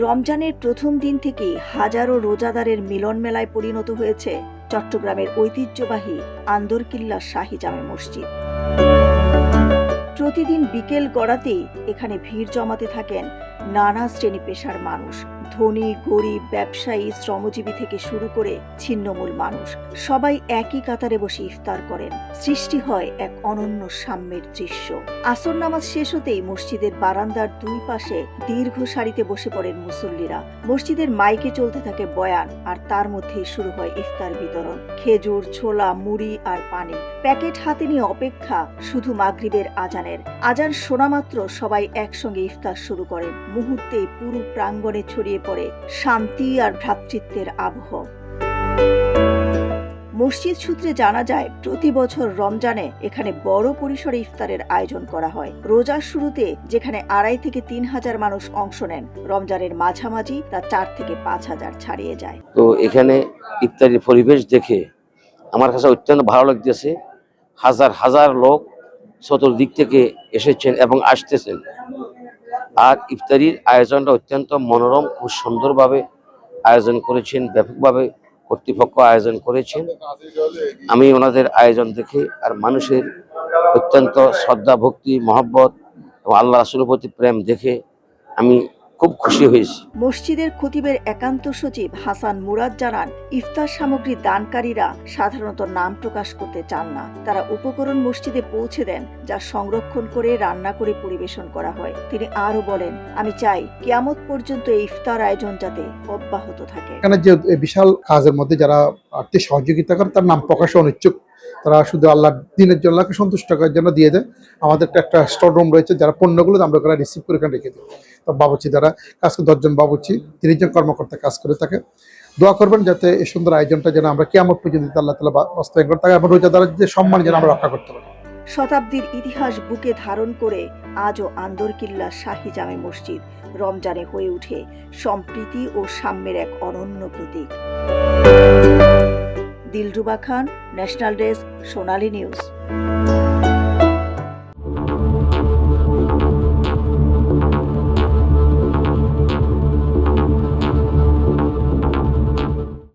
রমজানের প্রথম দিন থেকেই হাজারো রোজাদারের মিলন মেলায় পরিণত হয়েছে চট্টগ্রামের ঐতিহ্যবাহী আন্দরকিল্লা শাহী জামে মসজিদ। প্রতিদিন বিকেল গড়াতেই এখানে ভিড় জমাতে থাকেন নানা শ্রেণী পেশার মানুষ। ধনী, গরিব, ব্যবসায়ী, শ্রমজীবী থেকে শুরু করে ছিন্নমূল মানুষ সবাই একই কাতারে বসে ইফতার করেন। সৃষ্টি হয় এক অনন্য সাম্যের দৃশ্য। আসর নামাজ শেষ হতেই মসজিদের বারান্দার দুই পাশে দীর্ঘ সারিতে বসে পড়েন মুসল্লিরা। মসজিদের মাইকে চলতে থাকে বয়ান, আর তার মধ্যেই শুরু হয় ইফতার বিতরণ। খেজুর, ছোলা, মুড়ি আর পানি। প্যাকেট হাতে নিয়ে অপেক্ষা শুধু মাগরিবের আজানের। আজান শোনা মাত্র সবাই একসঙ্গে ইফতার শুরু করেন। মুহূর্তেই পুরো প্রাঙ্গণে ছড়িয়ে পড়ে শান্তি আর ভ্রাতৃত্বের আবহ। মসজিদ সূত্রে জানা যায়, প্রতি বছর রমজানে এখানে বড় পরিসরে ইফতারের আয়োজন করা হয়। রোজার শুরুতে যেখানে 2,500 থেকে 3,000 মানুষ অংশ নেন, রমজানের মাঝামাঝি তা 4,000 থেকে 5,000 ছাড়িয়ে যায়। তো এখানে ইফতারের পরিবেশ দেখে আমার কাছে অত্যন্ত ভালো লাগতেছে। হাজার হাজার লোক চতুর্দিক থেকে এসেছেন এবং আসতেছেন। আর ইফতারির আয়োজনটা অত্যন্ত মনোরম, খুব সুন্দরভাবে আয়োজন করেছেন, ব্যাপকভাবে কর্তৃপক্ষ আয়োজন করেছেন। আমি ওনাদের আয়োজন দেখে আর মানুষের অত্যন্ত শ্রদ্ধা, ভক্তি, মহব্বত এবং আল্লাহ রাসূলের প্রতি প্রেম দেখে আমি খুব খুশি হয়েছি। মসজিদের খতিবের একান্ত সচিব হাসান মুরাদ জানান, ইফতার সামগ্রী দানকারীরা সাধারণত নাম প্রকাশ করতে চান না। তারা উপকরণ মসজিদে পৌঁছে দেন, যা সংরক্ষণ করে রান্না করে পরিবেশন করা হয়। তিনি আরো বলেন, আমি চাই কিয়ামত পর্যন্ত এই ইফতার আয়োজন যাতে অব্যাহত থাকে। এখানে যে বিশাল কাজের মধ্যে যারা আর্থিক সহযোগিতা করে তার নাম প্রকাশে অনিচ্ছুক, তারা শুধু আল্লাহর দিনের জন্য সন্তুষ্ট করার জন্য দিয়ে দেয়। আমাদের একটা স্টোর রুম রয়েছে, যারা পণ্যগুলো আমরা করে রিসিভ করে এখানে রেখে দিই। তো বাবুচি দ্বারা কাজ করে 10 জন বাবুচি, 30 জন কর্মকর্তা কাজ করে থাকে। দোয়া করবেন যাতে এই সুন্দর আয়োজনটা যেন আমরা কিয়ামত পর্যন্ত আল্লাহ তাআলা বাস্তবায়ন করে থাকে এবং রোজাদারের যে সম্মান যেন আমরা রক্ষা করতে পারি। শতাব্দীর ইতিহাস বুকে ধারণ করে আজও আন্দরকিল্লা শাহী জামে মসজিদ রমজানে হয়ে ওঠে সম্প্রীতি ও সাম্যের এক অনন্য প্রতীক। দিলরুবা খান, ন্যাশনাল ডেস্ক, সোনালী নিউজ।